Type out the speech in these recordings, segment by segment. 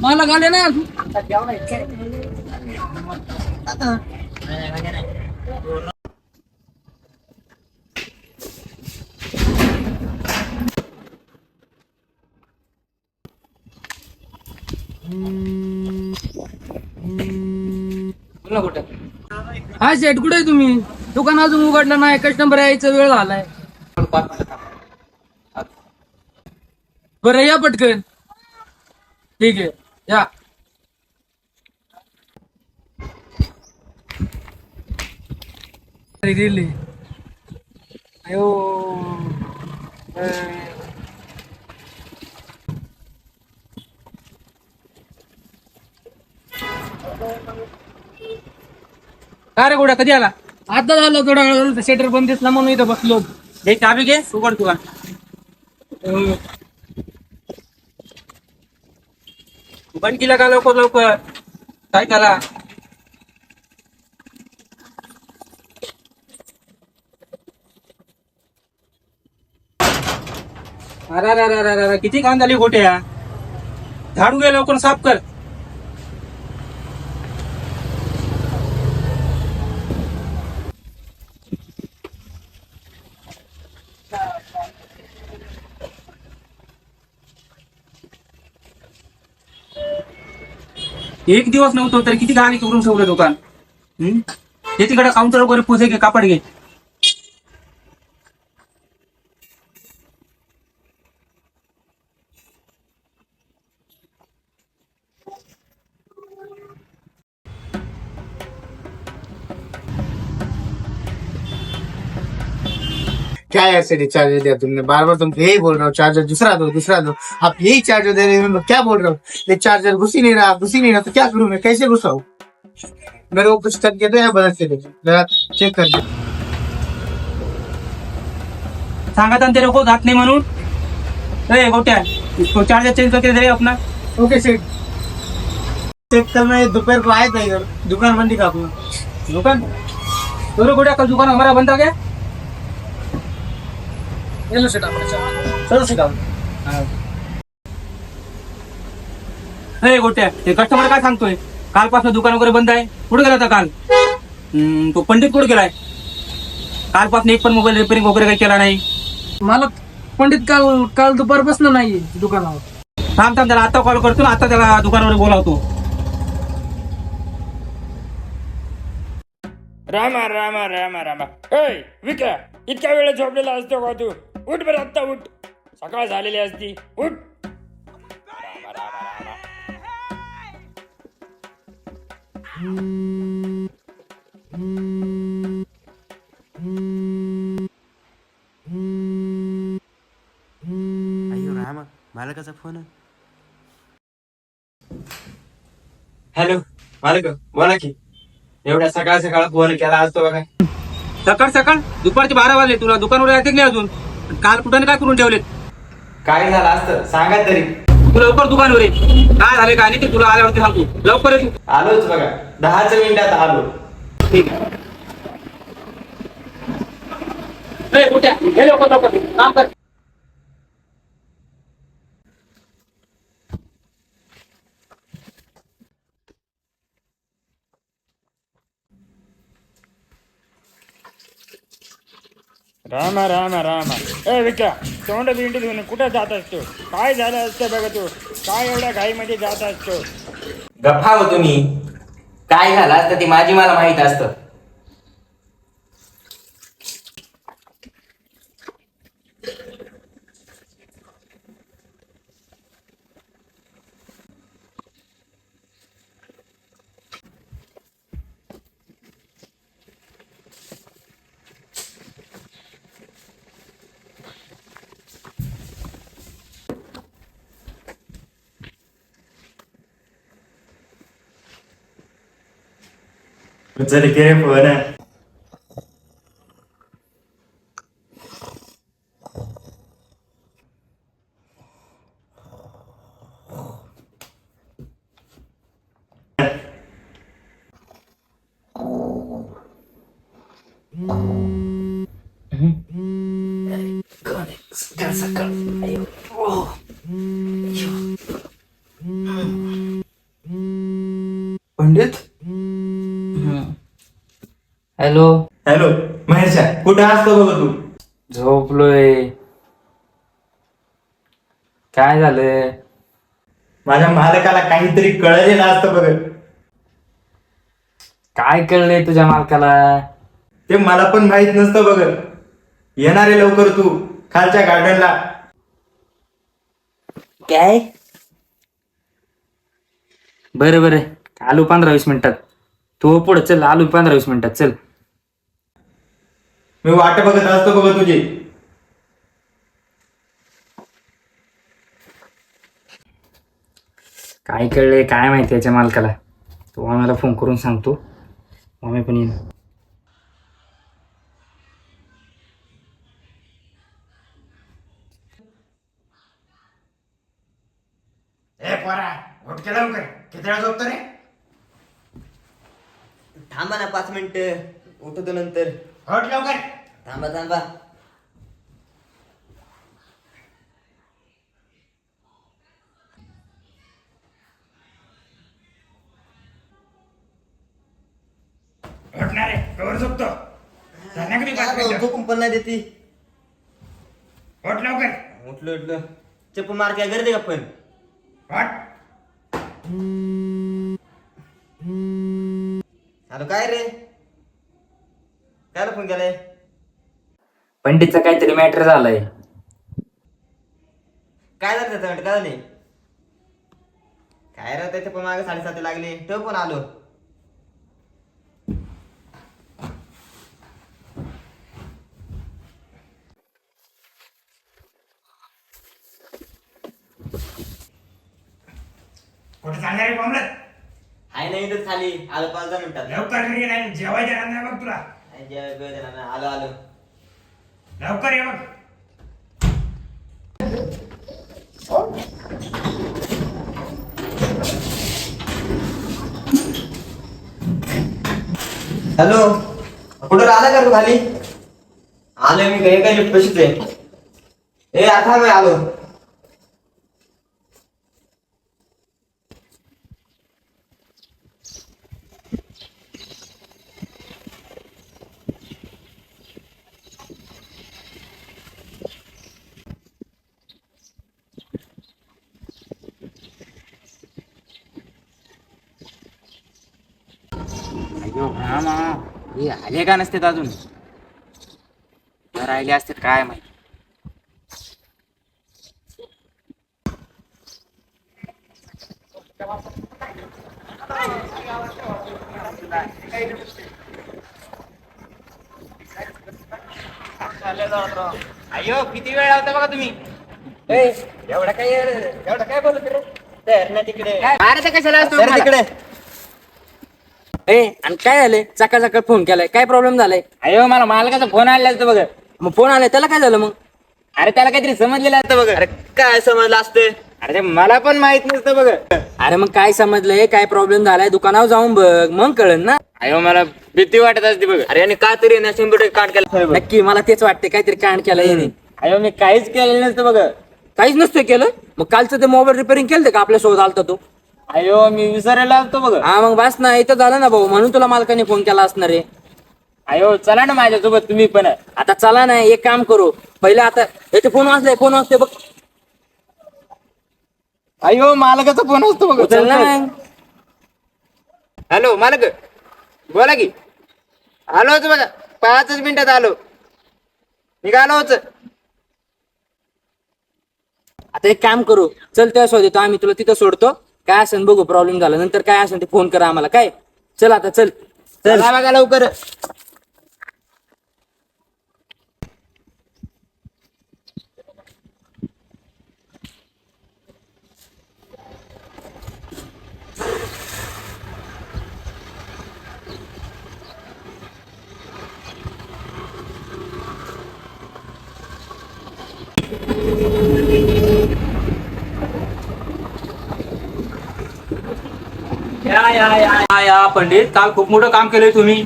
मला गाड्या ना कुठे हा शेट कुठे आहे तुम्ही? दुकान अजून उघडलं नाही, कस्टमर यायचा वेळ झालाय. बरं या पटकन. ठीक आहे या. गेली अयो काय रे गोड्या कधी आला? आता झालं थोडा वेळ, शेटर बंद दिसला म्हणून इथं बसलो. हे चाबी घे, उघड दुकान. बंद केला का लवकर लवकर? काय करा अरे अरे अरे अरे अरे, किती घाण झाली गोट्या. झाडू घे लवकर, साफ कर. एक दिवस नव्हतो तर किती घाण करून ठेवलं दुकान. हे तिकडे काउंटर वगैरे पुसे घे, कापड घे. क्या ऐसे चार्जर दिया तुमने? बार बार तुम यही बोल रहे हो, चार्जर दूसरा दो. आप यही चार्जर दे रहे हो, क्या बोल रहे हो? ये चार्जर घुस ही नहीं रहा तो क्या करूं मैं? कैसे घुसाऊं? मेरे को कुछ करके दो या बदल से दो, जरा चेक कर दो. सांगा तेरे को जात नाही म्हणून. ए गोट्या, इसको चार्जर चेंज करके दे अपना. ओके सेठ, चेक करना है. दोपहर को आया था इधर, दुकान बंद का अपना. दुकान तो गोट्या, कल दुकान हमारा बंद था क्या? चलो सेट चलो सिखाओ. ए गोट्या, हे कस्टमर काय सांगतोय? कालपासून दुकान वगैरे बंद आहे. कुठे गेला होता काल? तो पंडित कुठे गेलाय? कालपासून एक पण मोबाईल रिपेअरिंग वगैरे काही केला नाही. मला पंडित काल काल दुपारपासून नाही दुकानावर. थांब थांब, त्याला आता कॉल करतो ना, आता त्याला दुकानावर बोलावतो. रामा रामा रामा रामा. ऐ विक्रा, इतक्या वेळ झोपलेला असतो का तू? उठ बरं, आत्ता उठ. सकाळ झालेली असती. उठ. रामा रामा रामा. अयो रामा, मालकाचा फोन आहे. हॅलो मालक, बोला की. एवढ्या सकाळ सकाळ फोन केला असतो बघा. सकाळ सकाळ दुपारचे 12 वाजले. तुला दुकानावर यायचे नाही अजून? काल कुठं काय करून ठेवलेत? काय झालं असतं सांगा तरी. तू लवकर दुकानवर ये. काय झाले काय नाही ते तुला आल्यावरती सांगतो. लवकर ये तू. आलोच बघा, 10 मिनिटात आलो. ठीक आहे. ए, गोट्या, ये लवकर लवकर काम कर. रामा रामा रामा. ए विक्रा, तोंड बिंडी धुवून कुठं जात असतो? काय झालं असतं बघ तू? काय एवढ्या घाईमध्ये जात असतो? गप्पा हो तुम्ही. काय झालं असतं ते माझी मला माहित असतं. चल के रे फोन. पंडित हॅलो. हॅलो महेशा, कुठे असतो बघ तू? झोपलोय. काय झालं? माझ्या मालकाला काहीतरी कळलेलं असतं बघ. काय कळलंय तुझ्या मालकाला? ते मला पण माहित नसतं बघ. येणारे लवकर तू खालच्या गार्डनला. काय? बरं बरं, आलो 15-20 मिनिटात. तू पुढे चल, आलो 15-20 मिनिटात, चल. मी वाट बघत असतो बघ तुझी. काय कळलंय काय माहिती याच्या मालकाला. तो आम्हाला फोन करून सांगतो, आम्ही पण येईन. ए पोरा, उठ के लवकर. किती वेळा झोपतो रे? थांबा ना 5 मिनिटं, उठतो नंतर. उठ लवकर. थांबा थांबा. उठणार रे, कवर झोपतो. झालं का नाही 5 मिनिटं? झोपून पण नाही देते. उठ लवकर. उठलो उठलो. चप्पू मार काय गर्दी का पण? उठ. हॅलो, काय रे? काय फोन केलाय? पंडितचा काहीतरी मॅटर झालाय. काय झालं त्याचं? काय झाले? काय रे, त्याच्या पण मागे 7:30 लागले. तो पण आलो. कुठे चालणार रे बॉम्बलत? हाय नाही इथंच खाली आलो 5-10 मिनिटात. लवकर घरी ये, नाही जेवायला देणार नाही बघ तुला. नाही, जेवायला वेळ देणार नाही. आलो आलो. लवकर ये बघ. हॅलो, कुठं आला का तू खाली? आलोय मी, काही काही लिफ्ट आहे. ए आता मी आलो. अयो रामा, हे आले का नसते अजून? राहिले असते काय माहिती. अयो किती वेळ लावता बघा तुम्ही? एवढं काय बोलत रे? तर ना तिकडे. अरे कशाला असतो तर तिकडे. आणि काय झालंय? सकाळ फोन केलाय, काय प्रॉब्लेम झालाय? अयो मला मालकाचा फोन आलेला असतो बघ. मग फोन आलाय त्याला काय झालं मग? अरे त्याला काहीतरी समजलेलं असतं बघ. अरे काय समजलं असतं? अरे ते मला पण माहित नसतं बघ. अरे मग काय समजलंय? काय प्रॉब्लेम झालाय? दुकानावर जाऊन बघ, मग कळन ना. अयो मला भीती वाटत असते बघ. अरे आणि काय तरी ना 100% काट केला. नक्की मला तेच वाटते, काहीतरी कांड केलं याने. अयो मी काहीच केलेलं नसतं बघ. काहीच नसतं केलं. मग कालचं ते मोबाईल रिपेअरिंग केलं का आपल्यासोबत आलता तो? अयो मी विसरायला असतो बघ. हा मग बस ना, इथं झालं ना भाऊ, म्हणून तुला मालकाने फोन केला असणार आहे. अयो चला ना माझ्यासोबत तुम्ही पण. आता चला ना, एक काम करू पहिलं. आता याचे फोन वाजले बघ. अयो मालकाचा फोन असतो बघ. उचल ना मग. हॅलो मालक, बोला की. आलोच बघा, 5 मिनिटात आलो. निघालोच. आता एक काम करू, चल त्या शोधतो आम्ही, तुला तिथं सोडतो. काय असेल बघू, प्रॉब्लेम झाला नंतर काय असेल ते फोन करा आम्हाला. काय चल आता, चल चल चला बघा लवकर. या पंडित, काल खूप मोठं काम केलंय तुम्ही.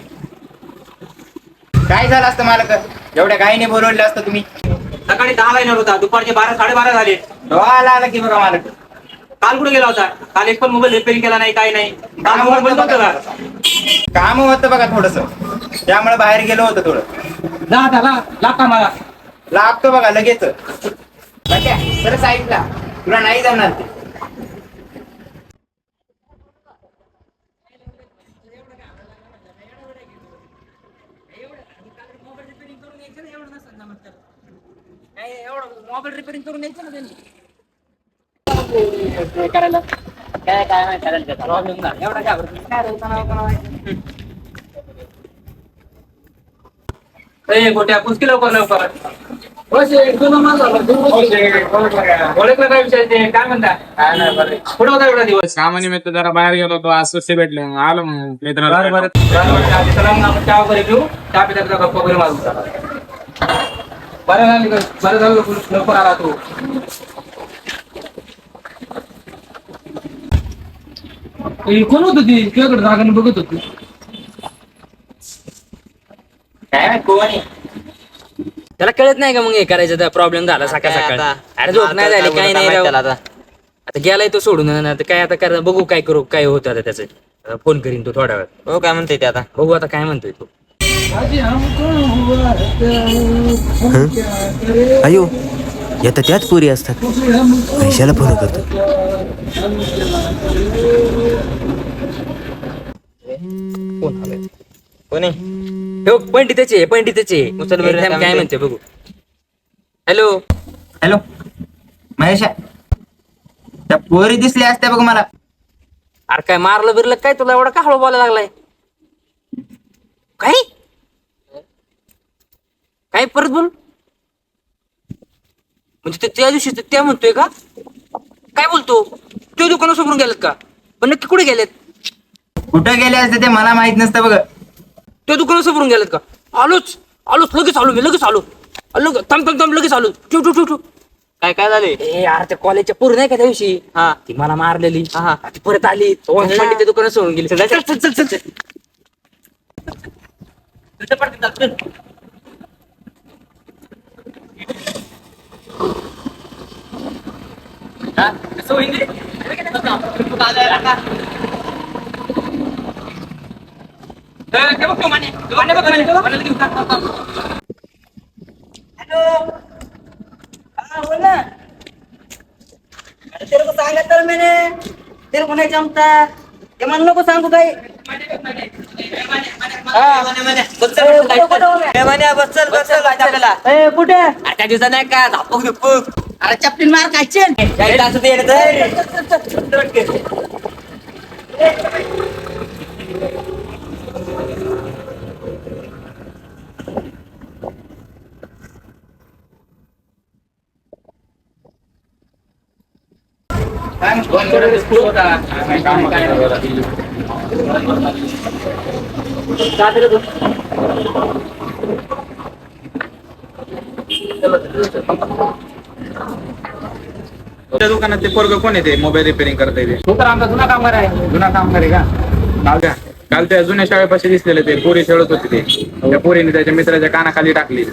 काय झालं असतं मालक? एवढ्या घाईने बोलवलं असतं तुम्ही. सकाळी 10 येणार होता, दुपारचे 12 साडेबारा झाले. डोळा आला की बघा मालक. काल कुठे गेला होता? काल एक पण मोबाईल रिपेअरिंग केला नाही, काही नाही. काल मोबाईल बंद होतं का? काम होतं बघा थोडस, त्यामुळे बाहेर गेलो होतो थोडं. जा आता, लाग का मला? लागतो बघा लगेच. सर साईडला, तुला नाही जमणार ते. मोबाईल रिपेअरिंग करून यायचं ना त्यांनी करायला. काय काय नाही करायला प्रॉब्लेम झाला एवढा घाबरतो काय रे, गोट्या पुसकी लवकर लवकर. ओळखलं काय विषय ते? काय म्हणता? कुठं होता एवढा दिवस? कामानिमित्त जरा बाहेर गेलो होतो, आज सुट्टी भेटले, आलो मग मित्राला. बरं चला मग आपण चहा वगैरे घेऊ, चहा पिता गप्पा वगैरे मारू. बरं झालं लवकर आला तू. कोण होत ती तुझ्याकडे जागाने बघत होती? काय कोणी त्याला कळत नाही का मग हे करायचं? प्रॉब्लेम झाला सकाळ सकाळ. अरे झोप नाही झाली, काही नाही राव. आता गेलाय तो सोडून, आता काय आता करा, बघू काय करू, काय होतं आता त्याचं. फोन करीन तो थोड्या वेळ. हो काय म्हणते ते आता? बघू आता काय म्हणतोय तो. अयो येतं त्याच पोरी असतात. पैशाला फोन करतो. कोणी? पंडिताचे काय म्हणते बघू. हॅलो हॅलो महेश, त्या पोरी दिसल्या असत्या बघ मला. अरे काय मारलं बिरलं काय तुला? एवढा का हळू बोलायला लागलाय? काय काय परत बोल. म्हणजे त्या दिवशी त्या म्हणतोय का? काय बोलतो? तो दुकानासमोरून गेलेत का? पण नक्की कुठे गेलेत? कुठं गेले असते ते मला माहित नसतं बघ. त्या दुकानासमोरून गेलेत का? आलोच लगेच आलो मी, लगेच आलो. थांब लगेच आलो. ठेव. काय काय झाले? ए यार त्या कॉलेजच्या पूर्ण नाही का त्या दिवशी ती मला मारलेली, ती परत आली. त्या दुकानात सोडून गेली. चल तेरे को सांगा तर मैंने, तेरे को नहीं जमता ये मन नको सांगू काही. कुठे त्या दिवसात नाही का धपक. अरे चपलीन मार खायचे. त्या दुकानात ते पोरग कोण आहे ते मोबाईल रिपेअरिंग करता येते? तो तर आमचा जुना कामगार आहे. जुना कामगार आहे का? काल त्या जुन्या शाळेपाशी दिसलेले ते पोरी खेळत होते ते. त्या पोरीने त्याच्या मित्राच्या कानाखाली टाकली.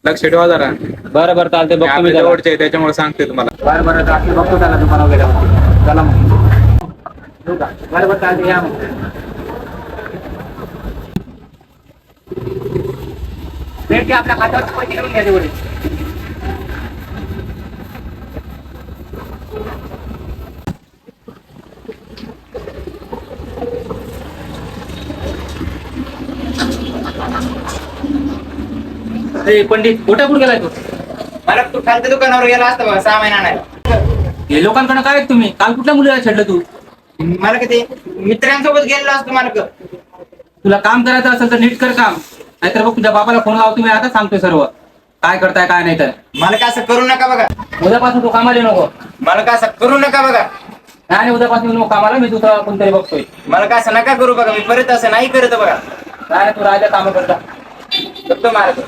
लक्ष ठेवा जरा. बरं चालते बघतो मी त्याला. जवळचे आहे त्याच्यामुळे सांगते तुम्हाला. बरं चालते बघतो त्याला दुकान वगैरे. चला मग बरं चालते या मग. भेट की आपल्या खात्यावर पैसे घेऊन घ्या तेवढे. पंडित कुठे गेलाय तू? मला तू खालच्या दुकानावर गेला असता बघा सामान आणायला. हे लोकांकडे काय आहेत तुम्ही? काल कुठल्या मुलीला छेडलं तू? मला किती मित्रांसोबत गेलेलो असतो मला. तुला काम करायचं असेल तर नीट कर काम, नाहीतर बघ तुझ्या बापाला फोन लावतो मी आता, सांगतोय सर्व काय करताय काय नाही. तर मला काय असं करू नका बघा. उद्यापासून तू कामाला येऊ नको. मला काय असं करू नका बघा. नाही उद्यापासून येऊ नको कामाला. मी तुझा कोणतरी बघतोय. मला काय असं नका करू बघा. मी परत असं नाही करत बघा. नाही तू राहिल्या काम करता. फक्त मारतो.